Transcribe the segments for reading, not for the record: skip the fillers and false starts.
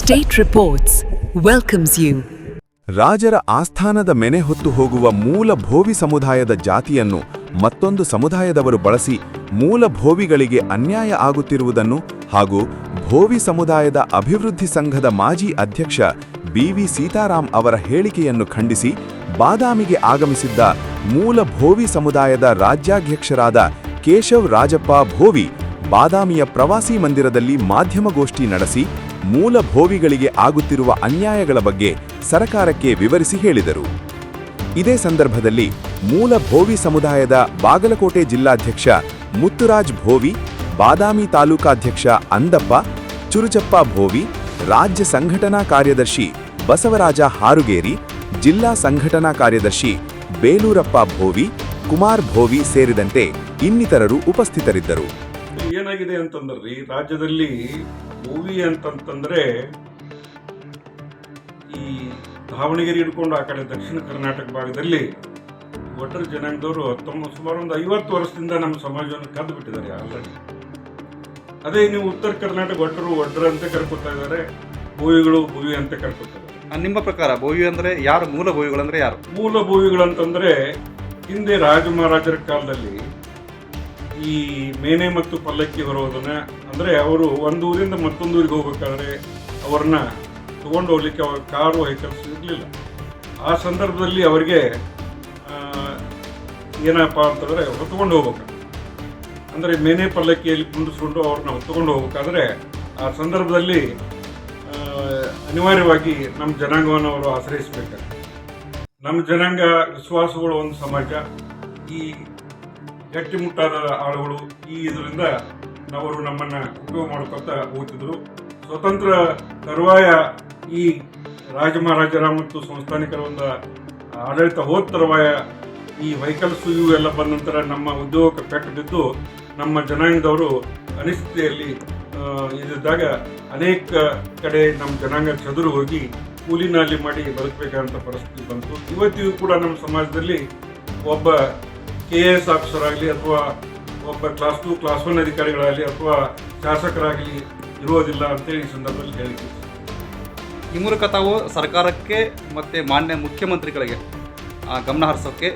State Reports welcomes you. ರಾಜರ ಆಸ್ಥಾನದ ಮೆನೆ ಹೊತ್ತು ಹೋಗುವ ಮೂಲ ಭೋವಿ ಸಮುದಾಯದ ಜಾತಿಯನ್ನು ಮತ್ತೊಂದು ಸಮುದಾಯದವರು ಬಳಸಿ ಮೂಲ ಭೋವಿಗಳಿಗೆ ಅನ್ಯಾಯ ಆಗುತ್ತಿರುವುದನ್ನು ಹಾಗೂ ಭೋವಿ ಸಮುದಾಯದ ಅಭಿವೃದ್ಧಿ ಸಂಘದ ಮಾಜಿ ಅಧ್ಯಕ್ಷ ಬಿ.ವಿ. ಸೀತಾರಾಮ್ ಅವರ ಹೇಳಿಕೆಯನ್ನು ಖಂಡಿಸಿ ಬಾದಾಮಿಗೆ ಆಗಮಿಸಿದ್ದ ಮೂಲ ಭೋವಿ ಸಮುದಾಯದ ರಾಜ್ಯಾಧ್ಯಕ್ಷರಾದ ಕೇಶವ್ ರಾಜಪ್ಪ ಭೋವಿ ಬಾದಾಮಿಯ ಪ್ರವಾಸಿ ಮಂದಿರದಲ್ಲಿ ಮಾಧ್ಯಮಗೋಷ್ಠಿ ನಡೆಸಿ ಮೂಲ ಭೋವಿಗಳಿಗೆ ಆಗುತ್ತಿರುವ ಅನ್ಯಾಯಗಳ ಬಗ್ಗೆ ಸರಕಾರಕ್ಕೆ ವಿವರಿಸಿ ಹೇಳಿದರು. ಇದೇ ಸಂದರ್ಭದಲ್ಲಿ ಮೂಲ ಭೋವಿ ಸಮುದಾಯದ ಬಾಗಲಕೋಟೆ ಜಿಲ್ಲಾಧ್ಯಕ್ಷ ಮುತ್ತುರಾಜ್ ಭೋವಿ, ಬಾದಾಮಿ ತಾಲೂಕಾಧ್ಯಕ್ಷ ಅಂದಪ್ಪ ಚುರುಚಪ್ಪ ಭೋವಿ, ರಾಜ್ಯ ಸಂಘಟನಾ ಕಾರ್ಯದರ್ಶಿ ಬಸವರಾಜ ಹಾರುಗೇರಿ, ಜಿಲ್ಲಾ ಸಂಘಟನಾ ಕಾರ್ಯದರ್ಶಿ ಬೇಲೂರಪ್ಪ ಭೋವಿ, ಕುಮಾರ್ ಭೋವಿ ಸೇರಿದಂತೆ ಇನ್ನಿತರರು ಉಪಸ್ಥಿತರಿದ್ದರು. ಏನಾಗಿದೆ ಅಂತಂದ್ರಿ, ರಾಜ್ಯದಲ್ಲಿ ಭೋವಿ ಅಂತಂತಂದ್ರೆ ಈ ದಾವಣಗೆರೆ ಹಿಡ್ಕೊಂಡು ಆ ಕಡೆ ದಕ್ಷಿಣ ಕರ್ನಾಟಕ ಭಾಗದಲ್ಲಿ ಒಟ್ಟರ ಜನಾಂಗದವರು ಸುಮಾರು ಒಂದು 50 ವರ್ಷದಿಂದ ನಮ್ಮ ಸಮಾಜವನ್ನು ಕದ್ದು ಬಿಟ್ಟಿದ್ದಾರೆ ಆಲ್ರೆಡಿ. ಅದೇ ನೀವು ಉತ್ತರ ಕರ್ನಾಟಕ ಒಡ್ರ ಅಂತ ಕರ್ಕೊತಾ ಇದ್ದಾರೆ, ಭೋವಿಗಳು ಭೋವಿ ಅಂತ ಕರ್ಕೊತಾರೆ. ನಿಮ್ಮ ಪ್ರಕಾರ ಭೋವಿ ಅಂದ್ರೆ ಯಾರು? ಮೂಲ ಭೋವಿಗಳಂದ್ರೆ ಯಾರು? ಮೂಲ ಭೋವಿಗಳಂತಂದ್ರೆ ಹಿಂದೆ ರಾಜ ಮಹಾರಾಜರ ಕಾಲದಲ್ಲಿ ಈ ಮೇನೆ ಮತ್ತು ಪಲ್ಲಕ್ಕಿ ಬರೋದನ್ನ ಅಂದ್ರೆ ಅವರು ಒಂದು ಊರಿಂದ ಮತ್ತೊಂದು ಊರಿಗೆ ಹೋಗ್ಬೇಕಾದ್ರೆ ಅವ್ರನ್ನ ತಗೊಂಡು ಹೋಗ್ಲಿಕ್ಕೆ ಅವ್ರ ಕಾರು ವೆಹಿಕಲ್ಸ್ ಇರಲಿಲ್ಲ. ಆ ಸಂದರ್ಭದಲ್ಲಿ ಅವರಿಗೆ ಏನಪ್ಪಾ ಅಂತಂದ್ರೆ ಹೊತ್ಕೊಂಡು ಹೋಗ್ಬೇಕು, ಅಂದ್ರೆ ಮೇನೆ ಪಲ್ಲಕ್ಕಿಯಲ್ಲಿ ಕುಂಡಿಸ್ಕೊಂಡು ಅವ್ರನ್ನ ಹೊತ್ಕೊಂಡು ಹೋಗ್ಬೇಕಾದ್ರೆ ಆ ಸಂದರ್ಭದಲ್ಲಿ ಅನಿವಾರ್ಯವಾಗಿ ನಮ್ಮ ಜನಾಂಗವನ್ನು ಅವರು ಆಶ್ರಯಿಸಬೇಕಾಗ್ತದೆ. ನಮ್ಮ ಜನಾಂಗ ವಿಶ್ವಾಸಗಳು ಒಂದು ಸಮಾಜ, ಈ ಗಟ್ಟಿಮುಟ್ಟಾದ ಆಳುಗಳು, ಈ ಇದರಿಂದ ಅವರು ನಮ್ಮನ್ನ ಉಪಯೋಗ ಮಾಡ್ಕೊತಾ ಹೋಗ್ತಿದ್ರು. ಸ್ವತಂತ್ರ ತರುವಾಯ ಈ ರಾಜ ಮಹಾರಾಜರ ಮತ್ತು ಸಂಸ್ಥಾನಿಕರ ಒಂದು ಆಡಳಿತ ಹೋದ ತರುವಾಯ ಈ ವೆಹಿಕಲ್ಸ್ ಇವು ಎಲ್ಲ ಬಂದ ನಂತರ ನಮ್ಮ ಉದ್ಯೋಗಕ್ಕೆ ಪೆಟ್ಟು ಬಿದ್ದು ನಮ್ಮ ಜನಾಂಗದವರು ಅನಿಶ್ಚಿತೆಯಲ್ಲಿ ಇದ್ದಾಗ ಅನೇಕ ಕಡೆ ನಮ್ಮ ಜನಾಂಗ ಚದುರು ಹೋಗಿ ಕೂಲಿನಲ್ಲಿ ಮಾಡಿ ಬದುಕಬೇಕಾದಂಥ ಪರಿಸ್ಥಿತಿ ಬಂತು. ಇವತ್ತಿಗೂ ಕೂಡ ನಮ್ಮ ಸಮಾಜದಲ್ಲಿ ಒಬ್ಬ KS ಆಫೀಸರ್ ಆಗಲಿ ಅಥವಾ ಒಬ್ಬ ಕ್ಲಾಸ್ 2, ಕ್ಲಾಸ್ 1 ಅಧಿಕಾರಿಗಳಾಗಲಿ ಅಥವಾ ಶಾಸಕರಾಗಲಿ ಇರುವುದಿಲ್ಲ ಅಂತೇಳಿ ಈ ಸಂದರ್ಭದಲ್ಲಿ ಹೇಳಿದ್ದೀವಿ. ಈ ಮೂಲಕ ತಾವು ಸರ್ಕಾರಕ್ಕೆ ಮತ್ತು ಮಾನ್ಯ ಮುಖ್ಯಮಂತ್ರಿಗಳಿಗೆ ಗಮನ ಹರಿಸೋಕ್ಕೆ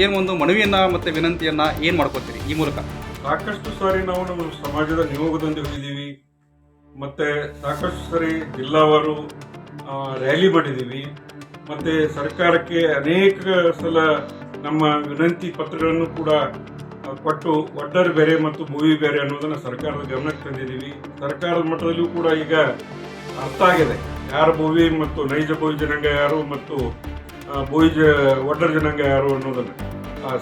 ಏನು ಒಂದು ಮನವಿಯನ್ನು ಮತ್ತು ವಿನಂತಿಯನ್ನು ಏನು ಮಾಡ್ಕೋತೀರಿ ಈ ಮೂಲಕ? ಸಾಕಷ್ಟು ಸಾರಿ ನಾವು ನಮ್ಮ ಸಮಾಜದ ನಿಯೋಗದೊಂದಿಗೆ ಹೋಗಿದ್ದೀವಿ, ಮತ್ತು ಸಾಕಷ್ಟು ಸಾರಿ ಜಿಲ್ಲಾವಾರು ರ್ಯಾಲಿ ಮಾಡಿದ್ದೀವಿ, ಮತ್ತು ಸರ್ಕಾರಕ್ಕೆ ಅನೇಕ ಸಲ ನಮ್ಮ ವಿನಂತಿ ಪತ್ರಗಳನ್ನು ಕೂಡ ಕೊಟ್ಟು ಒಡ್ಡರ್ ಬೇರೆ ಮತ್ತು ಭೋವಿ ಬೇರೆ ಅನ್ನೋದನ್ನು ಸರ್ಕಾರದ ಗಮನಕ್ಕೆ ತಂದಿದ್ದೀವಿ. ಸರ್ಕಾರದ ಮಟ್ಟದಲ್ಲೂ ಕೂಡ ಈಗ ಅರ್ಥ ಆಗಿದೆ ಯಾರು ಭೋವಿ ಮತ್ತು ನೈಜ ಭೋವಿ ಜನಾಂಗ ಯಾರು ಮತ್ತು ಒಡ್ಡರ್ ಜನಾಂಗ ಯಾರು ಅನ್ನೋದನ್ನು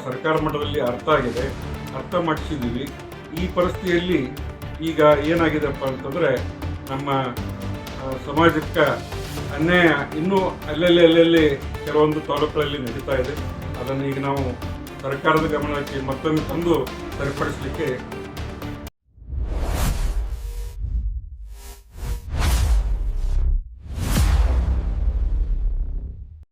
ಸರ್ಕಾರ ಮಟ್ಟದಲ್ಲಿ ಅರ್ಥ ಆಗಿದೆ, ಅರ್ಥ ಮಾಡಿಸಿದ್ದೀವಿ. ಈ ಪರಿಸ್ಥಿತಿಯಲ್ಲಿ ಈಗ ಏನಾಗಿದೆಪ್ಪ ಅಂತಂದರೆ ನಮ್ಮ ಸಮಾಜಕ್ಕೆ ಅನ್ಯಾಯ ಇನ್ನೂ ಅಲ್ಲಲ್ಲಿ ಕೆಲವೊಂದು ತಾಲೂಕುಗಳಲ್ಲಿ ನಡೀತಾ ಇದೆ. ಅದನ್ನು ಈಗ ನಾವು ಸರ್ಕಾರದ ಗಮನಕ್ಕೆ ಮತ್ತೊಮ್ಮೆ ತಂದು ಸರಿಪಡಿಸಲಿಕ್ಕೆ